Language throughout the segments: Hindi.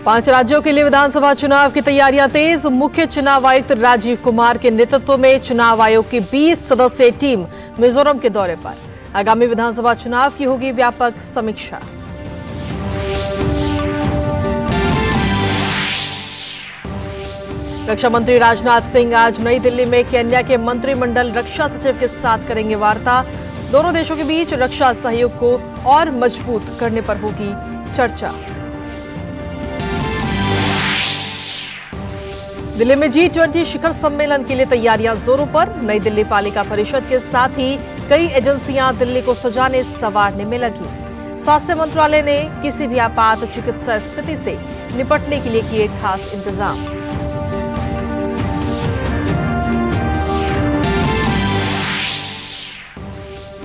5 राज्यों के लिए विधानसभा चुनाव की तैयारियां तेज। मुख्य चुनाव आयुक्त राजीव कुमार के नेतृत्व में चुनाव आयोग की 20 सदस्यीय टीम मिजोरम के दौरे पर। आगामी विधानसभा चुनाव की होगी व्यापक समीक्षा। रक्षा मंत्री राजनाथ सिंह आज नई दिल्ली में केन्या के मंत्रिमंडल रक्षा सचिव के साथ करेंगे वार्ता। दोनों देशों के बीच रक्षा सहयोग को और मजबूत करने पर होगी चर्चा। दिल्ली में G20 शिखर सम्मेलन के लिए तैयारियां जोरों पर। नई दिल्ली पालिका परिषद के साथ ही कई एजेंसियां दिल्ली को सजाने संवारने में लगी। स्वास्थ्य मंत्रालय ने किसी भी आपात चिकित्सा स्थिति से निपटने के लिए किए खास इंतजाम।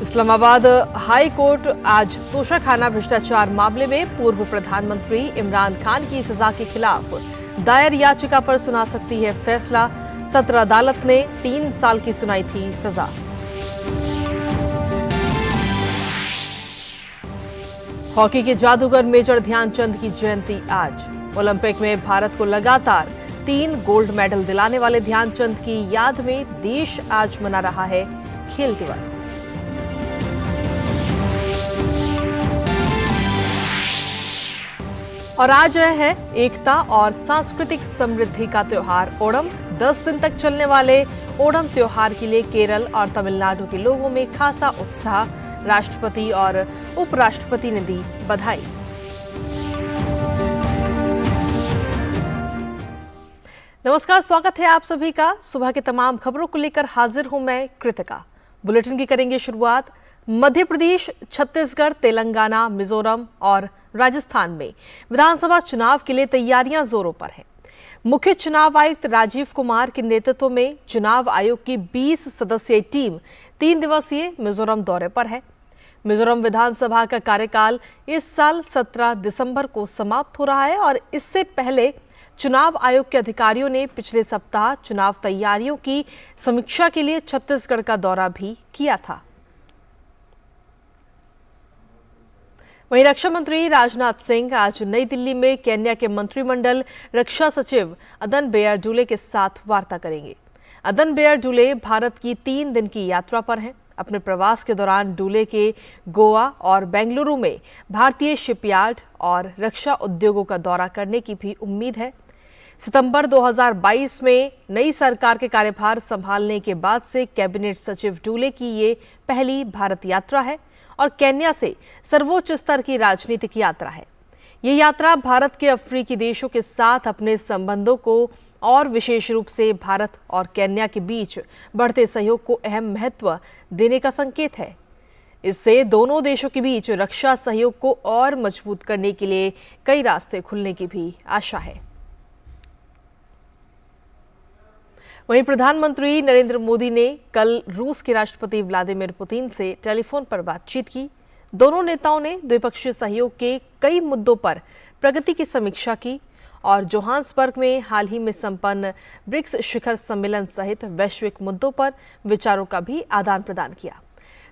इस्लामाबाद हाई कोर्ट आज तोशाखाना भ्रष्टाचार मामले में पूर्व प्रधानमंत्री इमरान खान की सजा के खिलाफ दायर याचिका पर सुना सकती है फैसला। सत्र अदालत ने 3 साल की सुनाई थी सजा। हॉकी के जादूगर मेजर ध्यानचंद की जयंती आज। ओलंपिक में भारत को लगातार 3 गोल्ड मेडल दिलाने वाले ध्यानचंद की याद में देश आज मना रहा है खेल दिवस। और आज है एकता और सांस्कृतिक समृद्धि का त्योहार ओणम। 10 दिन तक चलने वाले ओणम त्योहार के लिए केरल और तमिलनाडु के लोगों में खासा उत्साह। राष्ट्रपति और उपराष्ट्रपति ने दी बधाई। नमस्कार, स्वागत है आप सभी का। सुबह के तमाम खबरों को लेकर हाजिर हूं मैं कृतिका। बुलेटिन की करेंगे शुरुआत। मध्य प्रदेश, छत्तीसगढ़, तेलंगाना, मिजोरम और राजस्थान में विधानसभा चुनाव के लिए तैयारियां जोरों पर हैं। मुख्य चुनाव आयुक्त राजीव कुमार के नेतृत्व में चुनाव आयोग की 20 सदस्यीय टीम 3 दिवसीय मिजोरम दौरे पर है। मिजोरम विधानसभा का कार्यकाल इस साल 17 दिसंबर को समाप्त हो रहा है और इससे पहले चुनाव आयोग के अधिकारियों ने पिछले सप्ताह चुनाव तैयारियों की समीक्षा के लिए छत्तीसगढ़ का दौरा भी किया था। वहीं रक्षा मंत्री राजनाथ सिंह आज नई दिल्ली में केन्या के मंत्रिमंडल रक्षा सचिव अदन बेयरडुले के साथ वार्ता करेंगे। अदन बेयरडुले भारत की 3 दिन की यात्रा पर हैं। अपने प्रवास के दौरान डुले के गोवा और बेंगलुरु में भारतीय शिपयार्ड और रक्षा उद्योगों का दौरा करने की भी उम्मीद है। सितंबर 2022 में नई सरकार के कार्यभार संभालने के बाद से कैबिनेट सचिव डुले की ये पहली भारत यात्रा है और केन्या से सर्वोच्च स्तर की राजनीतिक यात्रा है। ये यात्रा भारत के अफ्रीकी देशों के साथ अपने संबंधों को और विशेष रूप से भारत और केन्या के बीच बढ़ते सहयोग को अहम महत्व देने का संकेत है। इससे दोनों देशों के बीच रक्षा सहयोग को और मजबूत करने के लिए कई रास्ते खुलने की भी आशा है। वहीं प्रधानमंत्री नरेंद्र मोदी ने कल रूस के राष्ट्रपति व्लादिमीर पुतिन से टेलीफोन पर बातचीत की। दोनों नेताओं ने द्विपक्षीय सहयोग के कई मुद्दों पर प्रगति की समीक्षा की और जोहान्सबर्ग में हाल ही में संपन्न ब्रिक्स शिखर सम्मेलन सहित वैश्विक मुद्दों पर विचारों का भी आदान प्रदान किया।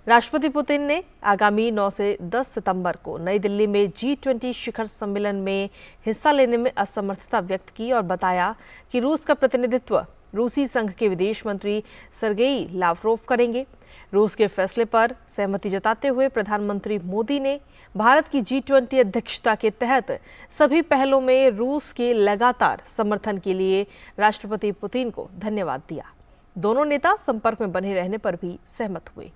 राष्ट्रपति पुतिन ने आगामी 9 से 10 सितंबर को नई दिल्ली में G20 शिखर सम्मेलन में हिस्सा लेने में असमर्थता व्यक्त की और बताया कि रूस का प्रतिनिधित्व रूसी संघ के विदेश मंत्री सर्गेई लावरोव करेंगे। रूस के फैसले पर सहमति जताते हुए प्रधानमंत्री मोदी ने भारत की G20 अध्यक्षता के तहत सभी पहलों में रूस के लगातार समर्थन के लिए राष्ट्रपति पुतिन को धन्यवाद दिया। दोनों नेता संपर्क में बने रहने पर भी सहमत हुए।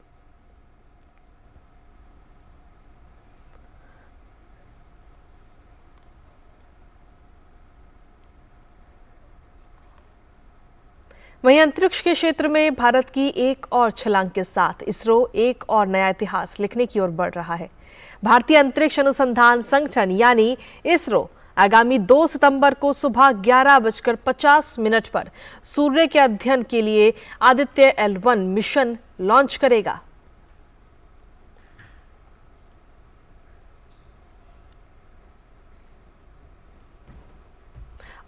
वहीं अंतरिक्ष के क्षेत्र में भारत की एक और छलांग के साथ इसरो एक और नया इतिहास लिखने की ओर बढ़ रहा है। भारतीय अंतरिक्ष अनुसंधान संगठन यानी इसरो आगामी 2 सितंबर को सुबह 11:50 पर सूर्य के अध्ययन के लिए आदित्य L1 मिशन लॉन्च करेगा।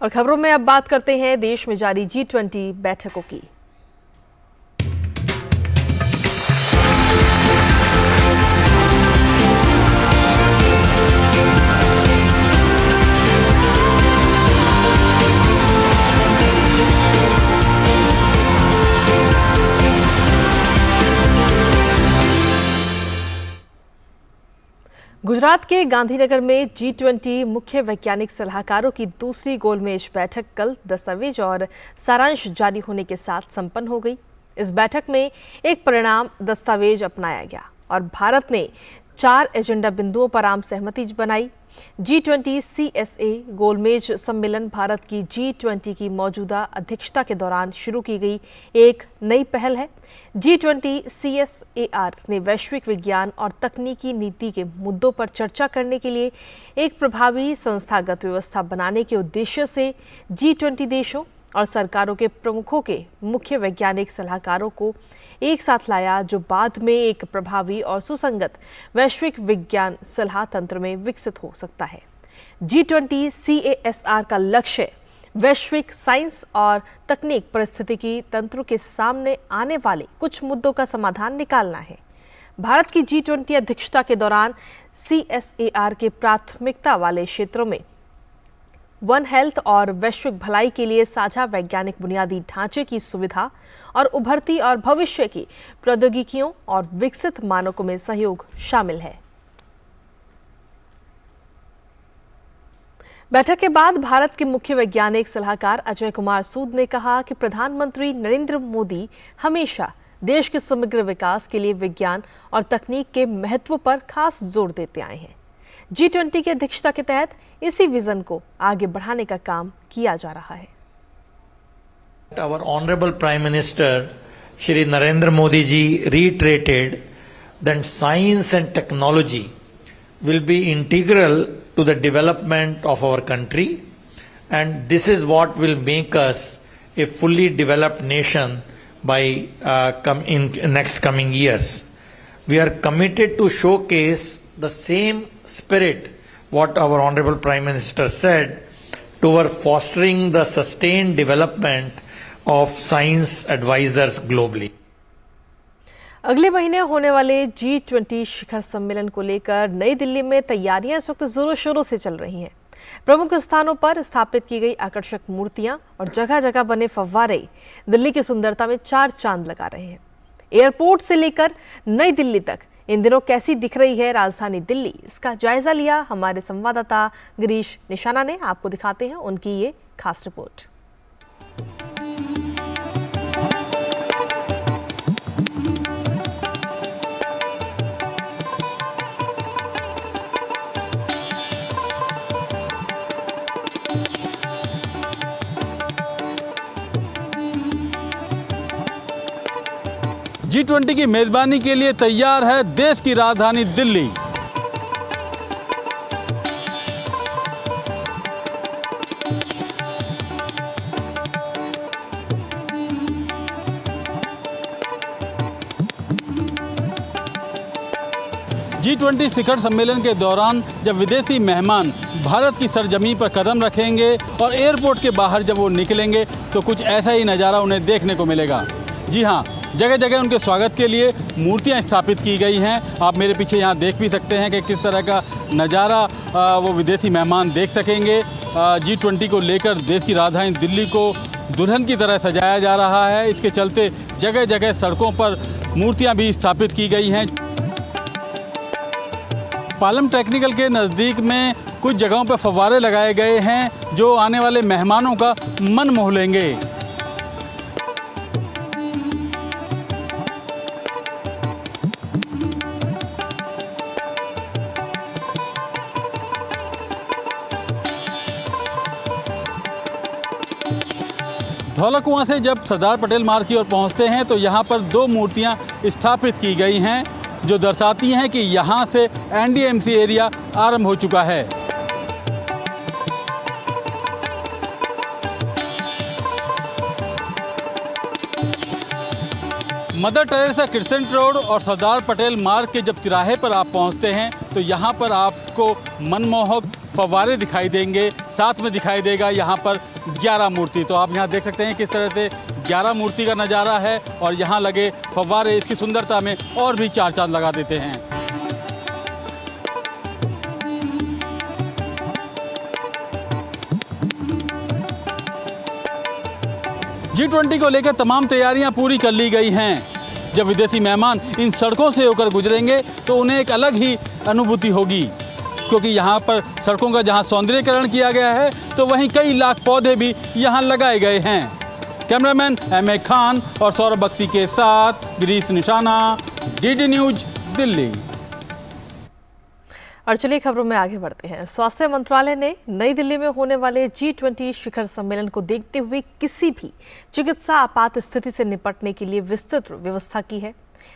और खबरों में अब बात करते हैं देश में जारी G20 बैठकों की। गुजरात के गांधीनगर में G20 मुख्य वैज्ञानिक सलाहकारों की दूसरी गोलमेज बैठक कल दस्तावेज और सारांश जारी होने के साथ संपन्न हो गई। इस बैठक में एक परिणाम दस्तावेज अपनाया गया और भारत ने 4 एजेंडा बिंदुओं पर आम सहमति बनाई। G20 CSA गोलमेज सम्मेलन भारत की G20 की मौजूदा अध्यक्षता के दौरान शुरू की गई एक नई पहल है। G20 CSAR ने वैश्विक विज्ञान और तकनीकी नीति के मुद्दों पर चर्चा करने के लिए एक प्रभावी संस्थागत व्यवस्था बनाने के उद्देश्य से G20 देशों और सरकारों के प्रमुखों के मुख्य वैज्ञानिक सलाहकारों को एक साथ लाया, जो बाद में एक प्रभावी और सुसंगत वैश्विक विज्ञान सलाह तंत्र में विकसित हो सकता है। G20 CSAR का लक्ष्य वैश्विक साइंस और तकनीक पारिस्थितिकी तंत्रों के सामने आने वाले कुछ मुद्दों का समाधान निकालना है। भारत की G20 अध्यक्षता के दौरान CSAR के प्राथमिकता वाले क्षेत्रों में वन हेल्थ और वैश्विक भलाई के लिए साझा वैज्ञानिक बुनियादी ढांचे की सुविधा और उभरती और भविष्य की प्रौद्योगिकियों और विकसित मानकों में सहयोग शामिल है। बैठक के बाद भारत के मुख्य वैज्ञानिक सलाहकार अजय कुमार सूद ने कहा कि प्रधानमंत्री नरेंद्र मोदी हमेशा देश के समग्र विकास के लिए विज्ञान और तकनीक के महत्व पर खास जोर देते आए हैं। G20 की अध्यक्षता के तहत इसी विजन को आगे बढ़ाने का काम किया जा रहा है। Our Honorable Prime Minister Shri Narendra Modi ji reiterated that science and technology will be integral to the development of our country, and this is what will make us a fully developed nation by in next coming years. We are committed to showcase the same spirit what our Honorable Prime Minister said toward fostering the sustained development of science advisors globally. अगले महीने होने वाले G20 शिखर सम्मेलन को लेकर नई दिल्ली में तैयारियां इस वक्त जोरों शोरों से चल रही हैं। प्रमुख स्थानों पर स्थापित की गई आकर्षक मूर्तियां और जगह जगह बने फव्वारे दिल्ली की सुंदरता में 4 चांद लगा रहे हैं। एयरपोर्ट से लेकर नई दिल्ली तक इन दिनों कैसी दिख रही है राजधानी दिल्ली, इसका जायजा लिया हमारे संवाददाता गिरीश निशाना ने। आपको दिखाते हैं उनकी ये खास रिपोर्ट। G20 की मेजबानी के लिए तैयार है देश की राजधानी दिल्ली। G20 शिखर सम्मेलन के दौरान जब विदेशी मेहमान भारत की सरजमीं पर कदम रखेंगे और एयरपोर्ट के बाहर जब वो निकलेंगे तो कुछ ऐसा ही नज़ारा उन्हें देखने को मिलेगा। जी हाँ, जगह जगह उनके स्वागत के लिए मूर्तियां स्थापित की गई हैं। आप मेरे पीछे यहाँ देख भी सकते हैं कि किस तरह का नज़ारा वो विदेशी मेहमान देख सकेंगे। G20 को लेकर देश की राजधानी दिल्ली को दुल्हन की तरह सजाया जा रहा है। इसके चलते जगह जगह सड़कों पर मूर्तियां भी स्थापित की गई हैं। पालम टेक्निकल के नज़दीक में कुछ जगहों पर फव्वारे लगाए गए हैं जो आने वाले मेहमानों का मन मोह लेंगे। धौला कुआं से जब सरदार पटेल मार्ग की ओर पहुंचते हैं तो यहाँ पर 2 मूर्तियाँ स्थापित की गई हैं जो दर्शाती हैं कि यहाँ से NDMC एरिया आरंभ हो चुका है। मदर टेरेसा क्रिसेंट रोड और सरदार पटेल मार्ग के जब तिराहे पर आप पहुँचते हैं तो यहाँ पर आपको मनमोहक फव्वारे दिखाई देंगे। साथ में दिखाई देगा यहाँ पर 11 मूर्ति। तो आप यहाँ देख सकते हैं किस तरह से 11 मूर्ति का नज़ारा है और यहाँ लगे फव्वारे इसकी सुंदरता में और भी 4 चांद लगा देते हैं। G20 को लेकर तमाम तैयारियां पूरी कर ली गई हैं। जब विदेशी मेहमान इन सड़कों से होकर गुजरेंगे तो उन्हें एक अलग ही अनुभूति होगी। क्योंकि यहाँ पर सड़कों का जहाँ सौंदर्यीकरण किया गया है तो वहीं कई लाख पौधे भी यहाँ लगाए गए हैं। Cameraman MA. खान और सौरभ बख्शी के साथ गिरीश निशाना, डीडी न्यूज, दिल्ली। और चलिए खबरों में आगे बढ़ते हैं। स्वास्थ्य मंत्रालय ने नई दिल्ली में होने वाले G20 शिखर सम्मेलन को देखते हुए किसी भी चिकित्सा आपात स्थिति से निपटने के लिए विस्तृत व्यवस्था की है।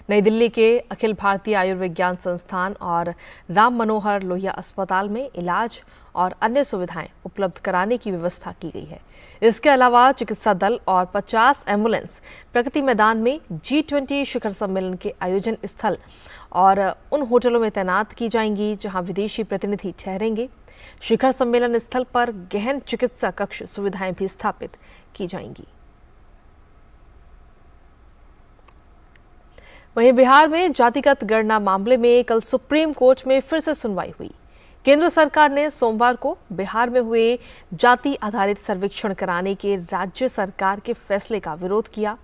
नई दिल्ली के अखिल भारतीय आयुर्विज्ञान संस्थान और राम मनोहर लोहिया अस्पताल में इलाज और अन्य सुविधाएं उपलब्ध कराने की व्यवस्था की गई है। इसके अलावा चिकित्सा दल और 50 एम्बुलेंस प्रगति मैदान में G20 शिखर सम्मेलन के आयोजन स्थल और उन होटलों में तैनात की जाएंगी जहां विदेशी प्रतिनिधि ठहरेंगे। शिखर सम्मेलन स्थल पर गहन चिकित्सा कक्ष सुविधाएं भी स्थापित की जाएंगी। वहीं बिहार में जातिगत गणना मामले में कल सुप्रीम कोर्ट में फिर से सुनवाई हुई। केंद्र सरकार ने सोमवार को बिहार में हुए जाति आधारित सर्वेक्षण कराने के राज्य सरकार के फैसले का विरोध किया।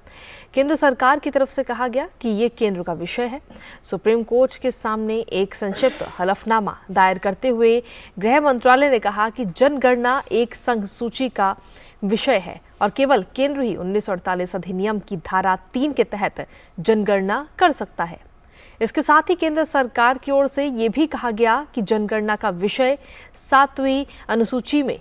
केंद्र सरकार की तरफ से कहा गया कि ये केंद्र का विषय है। सुप्रीम कोर्ट के सामने एक संक्षिप्त हलफनामा दायर करते हुए गृह मंत्रालय ने कहा कि जनगणना एक संघ सूची का विषय है और केवल केंद्र ही 1948 अधिनियम की धारा 3 के तहत जनगणना कर सकता है। इसके साथ ही केंद्र सरकार की ओर से ये भी कहा गया कि जनगणना का विषय 7वीं अनुसूची में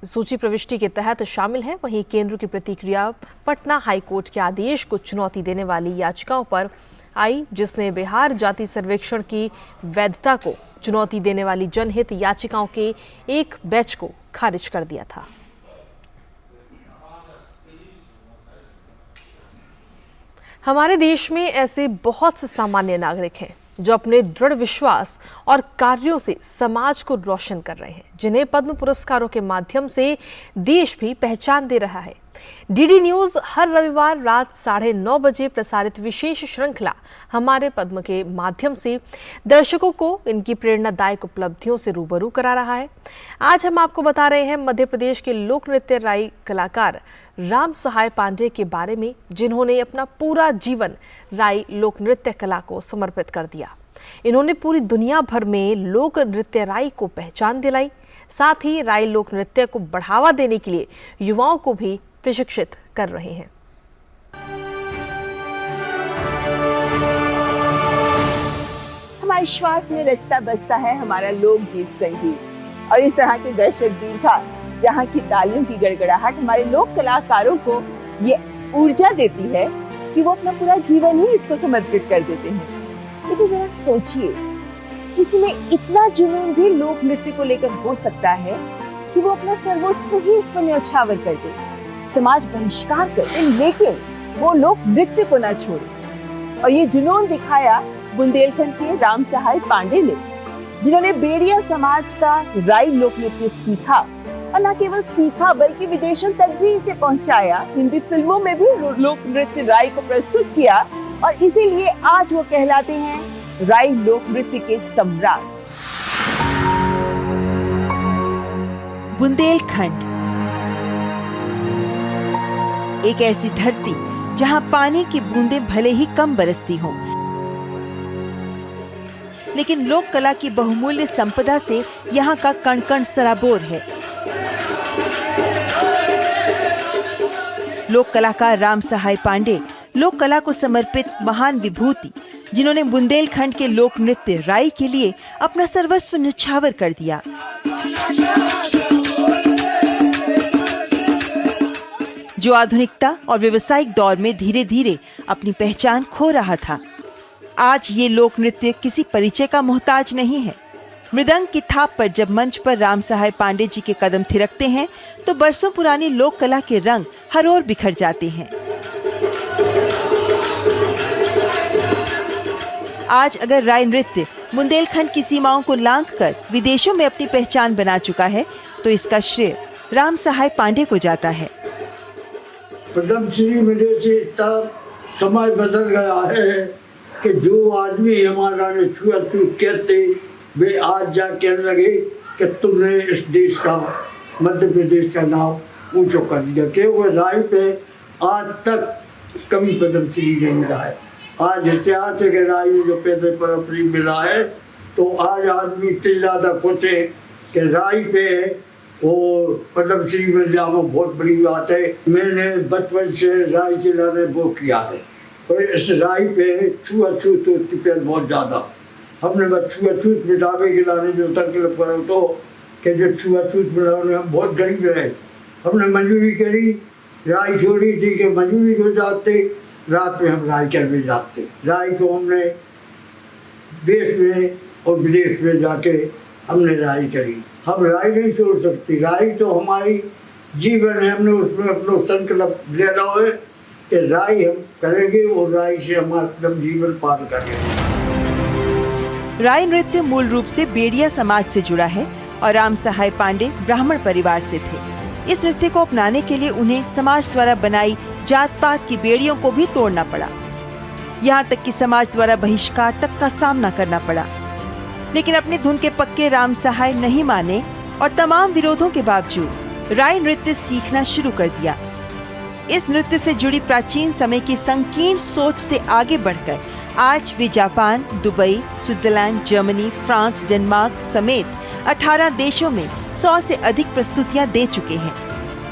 सूची प्रविष्टि के तहत शामिल है। वहीं केंद्र की प्रतिक्रिया पटना हाईकोर्ट के आदेश को चुनौती देने वाली याचिकाओं पर आई, जिसने बिहार जाति सर्वेक्षण की वैधता को चुनौती देने वाली जनहित याचिकाओं के एक बैच को खारिज कर दिया था। हमारे देश में ऐसे बहुत से सामान्य नागरिक हैं जो अपने दृढ़ विश्वास और कार्यों से समाज को रोशन कर रहे हैं, जिन्हें पद्म पुरस्कारों के माध्यम से देश भी पहचान दे रहा है। डीडी न्यूज हर रविवार रात 9:30 बजे प्रसारित विशेष श्रृंखला हमारे पद्म के माध्यम से दर्शकों को इनकी प्रेरणादायक उपलब्धियों से रूबरू करा रहा है। आज हम आपको बता रहे हैं मध्य प्रदेश के लोक नृत्य राई कलाकार राम सहाय पांडे के बारे में, जिन्होंने अपना पूरा जीवन राई लोक नृत्य कला को समर्पित कर दिया। इन्होंने पूरी दुनिया भर में लोक नृत्य राई को पहचान दिलाई। साथ ही राई लोक नृत्य को बढ़ावा देने के लिए युवाओं को भी प्रशिक्षित कर रहे हैं। हमारे श्वास में रचता बसता है हमारा लोकगीत संगीत, और इस तरह के दर्शक दीर्घा जहाँ की तालियों की गड़गड़ाहट हमारे लोक कलाकारों को ये ऊर्जा देती है कि वो अपना पूरा जीवन ही इसको समर्पित कर देते हैं। लेकिन जरा सोचिए, किसी में इतना जुनून भी लोक नृत्य को लेकर हो सकता है कि वो अपना सर्वस्व ही इस पर न्यौछावर कर दे, समाज बहिष्कार कर दे, लेकिन वो लोक नृत्य को ना छोड़े। और ये जुनून दिखाया बुंदेलखंड के राम सहाय पांडे ने, जिन्होंने बेरिया समाज का राई लोक नृत्य सीखा, और न केवल सीखा बल्कि विदेशों तक भी इसे पहुंचाया। हिंदी फिल्मों में भी लोक नृत्य राई को प्रस्तुत किया, और इसीलिए आज वो कहलाते हैं राई लोक नृत्य के सम्राट। बुंदेलखंड एक ऐसी धरती जहां पानी की बूंदें भले ही कम बरसती हों, लेकिन लोक कला की बहुमूल्य संपदा से यहाँ का कण कण सराबोर है। लोक कलाकार राम सहाय पांडे लोक कला को समर्पित महान विभूति, जिन्होंने बुंदेलखंड के लोक नृत्य राई के लिए अपना सर्वस्व न्यौछावर कर दिया। जो आधुनिकता और व्यावसायिक दौर में धीरे धीरे अपनी पहचान खो रहा था, आज ये लोक नृत्य किसी परिचय का मोहताज नहीं है। मृदंग की थाप पर जब मंच पर राम सहाय पांडे जी के कदम थिरकते हैं तो बरसों पुरानी लोक कला के रंग हर ओर बिखर जाते हैं। आज अगर राई नृत्य बुंदेलखंड की सीमाओं को लांघकर विदेशों में अपनी पहचान बना चुका है, तो इसका श्रेय राम सहाय पांडे को जाता है। पद्मश्री मिलने से इतना समय बदल गया है कि जो आदमी हमारा ने छुआछूत कहते, वे आज जा कहने लगे कि तुमने इस देश का, मध्य प्रदेश का नाम ऊंचो कर दिया। क्योंकि राई पे आज तक कभी पद्मश्री नहीं मिला है। आज इतिहास है कि राई जो पैदे पर अपनी मिला है, तो आज आदमी इतने ज़्यादा खुश है कि राई पे और पद्मश्री मिल जाना बहुत बड़ी बात है। मैंने बचपन से राई खिलाने वो किया है और इस राई पे छुआछूत होती पे बहुत ज़्यादा। हमने बस छुआछूत मिटावे खिलाने जो संकल्प करो तो कि जो छुआछूत मिटाने हम बहुत गरीब रहे, हमने मजदूरी करी, राई छोड़ी थी कि मजदूरी को जाते, रात में हम राई करने जाते। राई को हमने देश में और विदेश में जाके हमने राई करी। हम राई नहीं छोड़ सकती, राई तो हमारी जीवन है। हमने उसमें अपना संकल्प लेना है कि राई हम करेंगे और राई से हमारा एकदम जीवन पार करेंगे। राई नृत्य मूल रूप से बेड़िया समाज से जुड़ा है और राम सहाय पांडे ब्राह्मण परिवार से थे। इस नृत्य को अपनाने के लिए उन्हें समाज द्वारा बनाई जात पात की बेड़ियों को भी तोड़ना पड़ा। यहाँ तक कि समाज द्वारा बहिष्कार तक का सामना करना पड़ा। लेकिन अपनी धुन के पक्के राम सहाय नहीं माने और तमाम विरोधों के बावजूद राई नृत्य सीखना शुरू कर दिया। इस नृत्य से जुड़ी प्राचीन समय की संकीर्ण सोच से आगे बढ़कर आज वे Japan, Dubai, Switzerland, Germany, France, Denmark समेत 18 देशों में 100 से अधिक प्रस्तुतियां दे चुके हैं।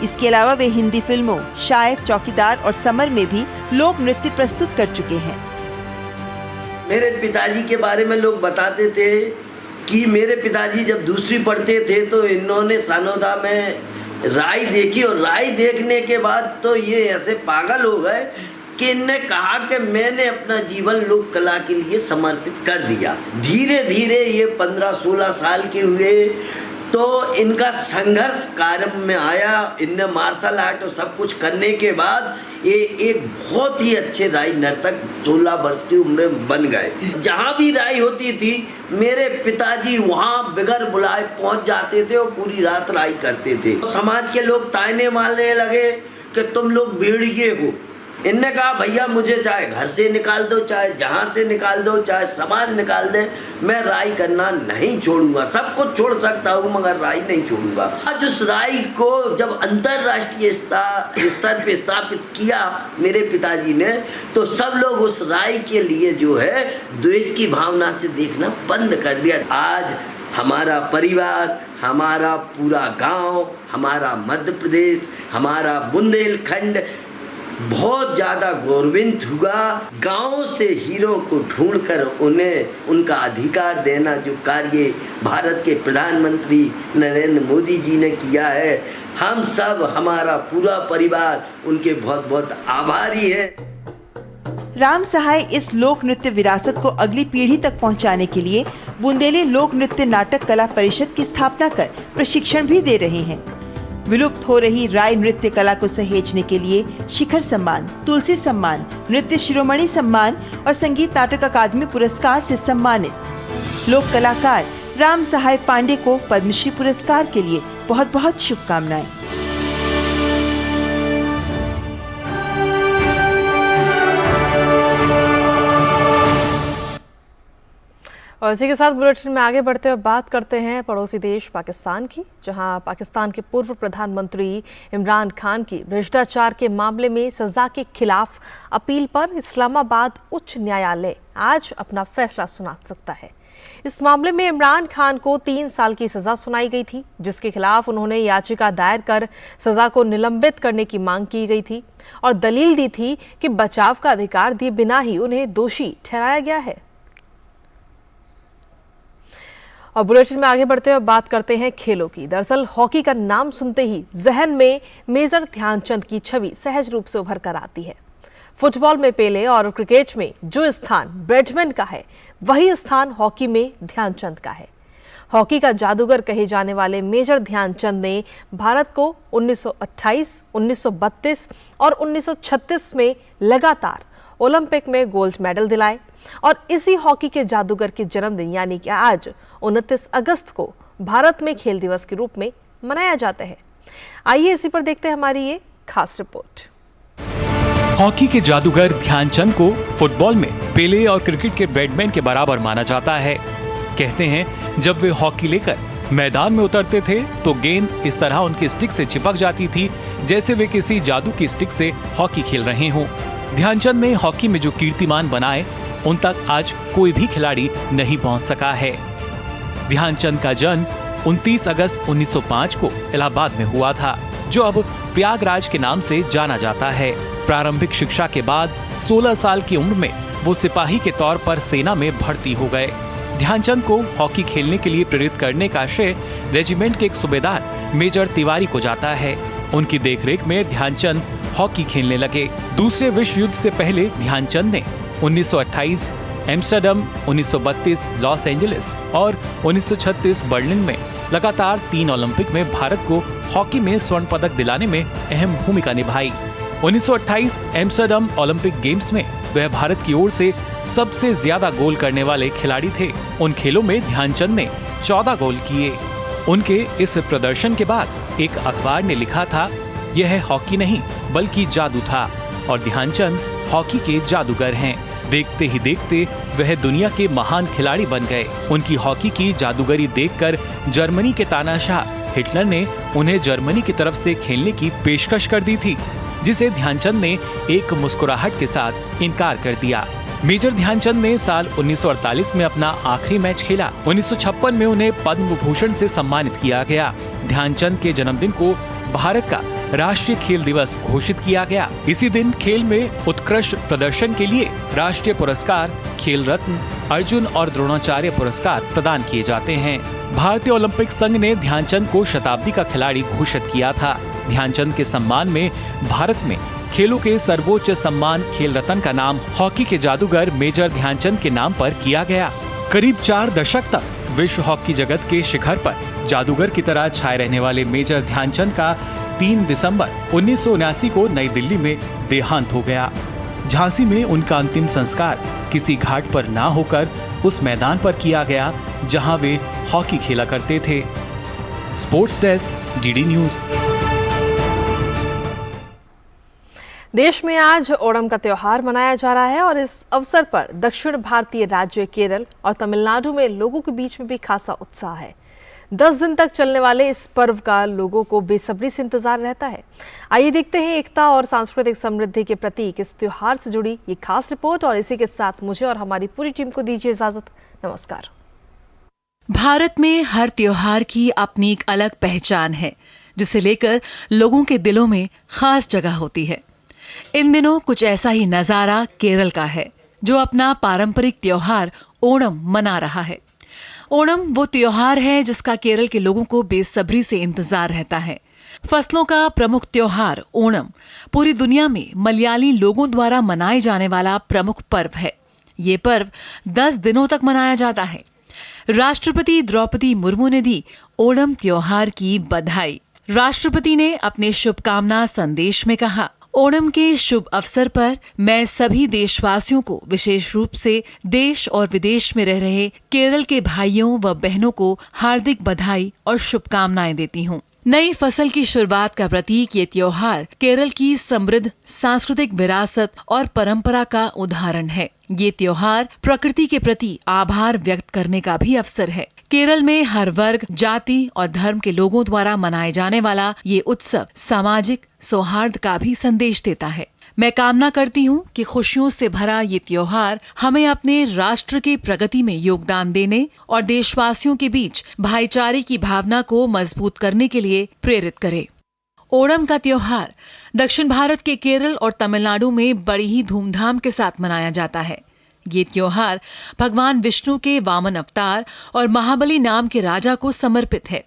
इसके अलावा वे हिंदी फिल्मों शायर, चौकीदार और समर में भी लोक नृत्य प्रस्तुत कर चुके हैं। मेरे पिताजी के बारे में लोग बताते थे कि मेरे पिताजी जब दूसरी पढ़ते थे तो इन्होंने सानोदा में राई देखी और राई देखने के बाद तो ये ऐसे पागल हो गए कि इनने कहा कि मैंने अपना जीवन लोक कला के लिए समर्पित कर दिया। धीरे धीरे ये 15-16 साल के हुए तो इनका संघर्ष कार्य में आया। इनने मार्शल आर्ट और सब कुछ करने के बाद ये एक बहुत ही अच्छे राई नर्तक 16 वर्ष की उम्र में बन गए। जहाँ भी राई होती थी मेरे पिताजी वहाँ बगैर बुलाए पहुँच जाते थे और पूरी रात राई करते थे। समाज के लोग ताने मारने लगे कि तुम लोग भेड़िए हो। इनने कहा भैया मुझे चाहे घर से निकाल दो, चाहे जहाँ से निकाल दो, चाहे समाज निकाल दे, मैं राई करना नहीं छोड़ूंगा। सब कुछ छोड़ सकता हूँ मगर राई नहीं छोड़ूंगा। आज उस राई को जब अंतर्राष्ट्रीय स्तर पे स्थापित किया मेरे पिताजी ने तो सब लोग उस राई के लिए जो है द्वेष की भावना से देखना बंद कर दिया। आज हमारा परिवार, हमारा पूरा गांव, हमारा मध्य प्रदेश, हमारा बुंदेलखंड बहुत ज़्यादा गौरवित हुआ। गांव से हीरो को ढूंढकर उन्हें उनका अधिकार देना जो कार्य भारत के प्रधानमंत्री नरेंद्र मोदी जी ने किया है, हम सब, हमारा पूरा परिवार उनके बहुत बहुत आभारी है। राम सहाय इस लोक नृत्य विरासत को अगली पीढ़ी तक पहुंचाने के लिए बुंदेली लोक नृत्य नाटक कला परिषद की स्थापना कर प्रशिक्षण भी दे रहे हैं। विलुप्त हो रही राई नृत्य कला को सहेजने के लिए शिखर सम्मान, तुलसी सम्मान, नृत्य शिरोमणि सम्मान और संगीत नाटक अकादमी पुरस्कार से सम्मानित लोक कलाकार राम सहाय पांडे को पद्मश्री पुरस्कार के लिए बहुत बहुत शुभकामनाएं। और इसी के साथ बुलेटिन में आगे बढ़ते हुए बात करते हैं पड़ोसी देश पाकिस्तान की, जहां पाकिस्तान के पूर्व प्रधानमंत्री इमरान खान की भ्रष्टाचार के मामले में सजा के खिलाफ अपील पर इस्लामाबाद उच्च न्यायालय आज अपना फैसला सुना सकता है। इस मामले में इमरान खान को 3 साल की सजा सुनाई गई थी, जिसके खिलाफ उन्होंने याचिका दायर कर सजा को निलंबित करने की मांग की गई थी और दलील दी थी कि बचाव का अधिकार दिए बिना ही उन्हें दोषी ठहराया गया है। और बुलेटिन में आगे बढ़ते हुए बात करते हैं खेलों की। दरअसल हॉकी का नाम सुनते ही जहन में मेजर ध्यानचंद की छवि सहज रूप से उभर कर आती है। फुटबॉल में पेले और क्रिकेट में जो स्थान ब्रैडमैन का है, वही स्थान हॉकी में ध्यानचंद का है। हॉकी का जादूगर कहे जाने वाले मेजर ध्यानचंद ने भारत को 1928, 1932 और 1936 में लगातार ओलंपिक में गोल्ड मेडल दिलाए और इसी हॉकी के जादूगर के जन्मदिन यानी कि आज 29 अगस्त को भारत में खेल दिवस के रूप में मनाया जाता है। आइए इसी पर देखते हैं हमारी ये खास रिपोर्ट। हॉकी के जादूगर ध्यानचंद को फुटबॉल में पेले और क्रिकेट के ब्रैडमैन के बराबर माना जाता है। कहते हैं जब वे हॉकी लेकर मैदान में उतरते थे तो गेंद इस तरह उनकी स्टिक से चिपक जाती थी जैसे वे किसी जादू की स्टिक से हॉकी खेल रहे हों। ध्यानचंद ने हॉकी में जो कीर्तिमान बनाए उन तक आज कोई भी खिलाड़ी नहीं पहुंच सका है। ध्यानचंद का जन्म 29 अगस्त 1905 को इलाहाबाद में हुआ था, जो अब प्रयागराज के नाम से जाना जाता है। प्रारंभिक शिक्षा के बाद 16 साल की उम्र में वो सिपाही के तौर पर सेना में भर्ती हो गए। ध्यानचंद को हॉकी खेलने के लिए प्रेरित करने का श्रेय रेजिमेंट के एक सूबेदार मेजर तिवारी को जाता है। उनकी देखरेख में ध्यानचंद हॉकी खेलने लगे। दूसरे विश्व युद्ध से पहले ध्यानचंद ने 1928 एम्स्टर्डम, 1932 लॉस एंजलिस और 1936 बर्लिन में लगातार 3 ओलंपिक में भारत को हॉकी में स्वर्ण पदक दिलाने में अहम भूमिका निभाई। 1928 एम्स्टर्डम ओलंपिक गेम्स में वह भारत की ओर से सबसे ज्यादा गोल करने वाले खिलाड़ी थे। उन खेलों में ध्यानचंद ने 14 गोल किए। उनके इस प्रदर्शन के बाद एक अखबार ने लिखा था, यह हॉकी नहीं बल्कि जादू था और ध्यानचंद हॉकी के जादूगर हैं। देखते ही देखते वह दुनिया के महान खिलाड़ी बन गए। उनकी हॉकी की जादूगरी देखकर जर्मनी के तानाशाह हिटलर ने उन्हें जर्मनी की तरफ से खेलने की पेशकश कर दी थी, जिसे ध्यानचंद ने एक मुस्कुराहट के साथ इनकार कर दिया। मेजर ध्यानचंद ने साल 1948 में अपना आखिरी मैच खेला। 1956 में उन्हें पद्म विभूषण से सम्मानित किया गया। ध्यानचंद के जन्मदिन को भारत का राष्ट्रीय खेल दिवस घोषित किया गया। इसी दिन खेल में उत्कृष्ट प्रदर्शन के लिए राष्ट्रीय पुरस्कार, खेल रत्न, अर्जुन और द्रोणाचार्य पुरस्कार प्रदान किए जाते हैं। भारतीय ओलंपिक संघ ने ध्यानचंद को शताब्दी का खिलाड़ी घोषित किया था। ध्यानचंद के सम्मान में भारत में खेलों के सर्वोच्च सम्मान खेल रत्न का नाम हॉकी के जादूगर मेजर ध्यानचंद के नाम पर किया गया। करीब 4 दशक तक विश्व हॉकी जगत के शिखर पर जादूगर की तरह छाए रहने वाले मेजर ध्यानचंद का 3 दिसंबर 1979 को नई दिल्ली में देहांत हो गया। झांसी में उनका अंतिम संस्कार किसी घाट पर ना होकर उस मैदान पर किया गया जहां वे हॉकी खेला करते थे। Sports desk, DD news. देश में आज ओणम का त्योहार मनाया जा रहा है और इस अवसर पर दक्षिण भारतीय राज्य केरल और तमिलनाडु में लोगों के बीच में भी खासा उत्साह है। 10 दिन तक चलने वाले इस पर्व का लोगों को बेसब्री से इंतजार रहता है। आइए देखते हैं एकता और सांस्कृतिक समृद्धि के प्रतीक इस त्योहार से जुड़ी ये खास रिपोर्ट और इसी के साथ मुझे और हमारी पूरी टीम को दीजिए इजाजत। नमस्कार। भारत में हर त्योहार की अपनी एक अलग पहचान है, जिसे लेकर लोगों के दिलों में खास जगह होती है। इन दिनों कुछ ऐसा ही नजारा केरल का है, जो अपना पारंपरिक त्योहार ओणम मना रहा है। ओणम वो त्योहार है जिसका केरल के लोगों को बेसब्री से इंतजार रहता है। फसलों का प्रमुख त्योहार ओणम पूरी दुनिया में मलयाली लोगों द्वारा मनाए जाने वाला प्रमुख पर्व है। ये पर्व 10 दिनों तक मनाया जाता है। राष्ट्रपति द्रौपदी मुर्मू ने दी ओणम त्योहार की बधाई। राष्ट्रपति ने अपने शुभकामना संदेश में कहा, ओणम के शुभ अवसर पर मैं सभी देशवासियों को, विशेष रूप से देश और विदेश में रह रहे केरल के भाइयों व बहनों को हार्दिक बधाई और शुभकामनाएं देती हूँ। नई फसल की शुरुआत का प्रतीक ये त्योहार केरल की समृद्ध सांस्कृतिक विरासत और परंपरा का उदाहरण है। ये त्योहार प्रकृति के प्रति आभार व्यक्त करने का भी अवसर है। केरल में हर वर्ग, जाति और धर्म के लोगों द्वारा मनाए जाने वाला ये उत्सव सामाजिक सौहार्द का भी संदेश देता है। मैं कामना करती हूँ कि खुशियों से भरा ये त्योहार हमें अपने राष्ट्र की प्रगति में योगदान देने और देशवासियों के बीच भाईचारे की भावना को मजबूत करने के लिए प्रेरित करे। ओणम का त्योहार दक्षिण भारत के केरल और तमिलनाडु में बड़ी ही धूमधाम के साथ मनाया जाता है। ये त्योहार भगवान विष्णु के वामन अवतार और महाबली नाम के राजा को समर्पित है।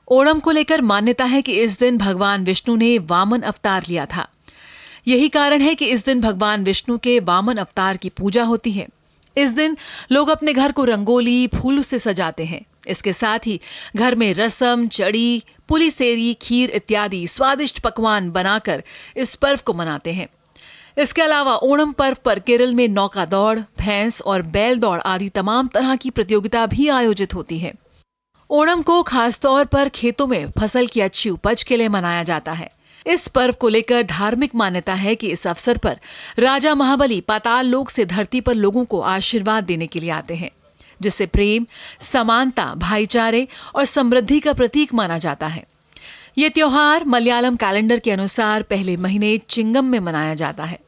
ओणम को लेकर मान्यता है कि इस दिन भगवान विष्णु ने वामन अवतार लिया था। यही कारण है कि इस दिन भगवान विष्णु के वामन अवतार की पूजा होती है। इस दिन लोग अपने घर को रंगोली, फूलों से सजाते हैं। इसके साथ ही घर में रसम, चड़ी, पुलिसेरी, खीर इत्यादि स्वादिष्ट पकवान बनाकर इस पर्व को मनाते हैं। इसके अलावा ओणम पर्व पर केरल में नौका दौड़, भैंस और बैल दौड़ आदि तमाम तरह की प्रतियोगिता भी आयोजित होती है। ओणम को खासतौर पर खेतों में फसल की अच्छी उपज के लिए मनाया जाता है। इस पर्व को लेकर धार्मिक मान्यता है कि इस अवसर पर राजा महाबली पाताल लोक से धरती पर लोगों को आशीर्वाद देने के लिए आते हैं, जिससे प्रेम, समानता, भाईचारे और समृद्धि का प्रतीक माना जाता है। ये त्योहार मलयालम कैलेंडर के अनुसार पहले महीने चिंगम में मनाया जाता है।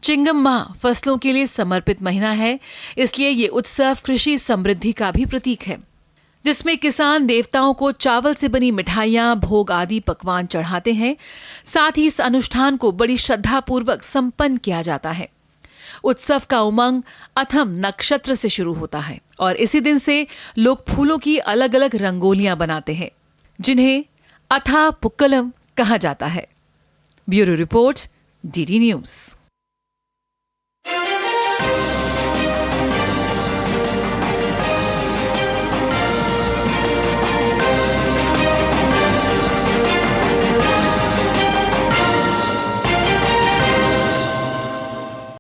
चिंगम माह फसलों के लिए समर्पित महीना है, इसलिए ये उत्सव कृषि समृद्धि का भी प्रतीक है। जिसमें किसान देवताओं को चावल से बनी मिठाइयां, भोग आदि पकवान चढ़ाते हैं। साथ ही इस अनुष्ठान को बड़ी श्रद्धा पूर्वक संपन्न किया जाता है। उत्सव का उमंग अथम नक्षत्र से शुरू होता है और इसी दिन से लोग फूलों की अलग अलग रंगोलियां बनाते हैं, जिन्हें अथा पुक्कलम कहा जाता है। Bureau report, DD news.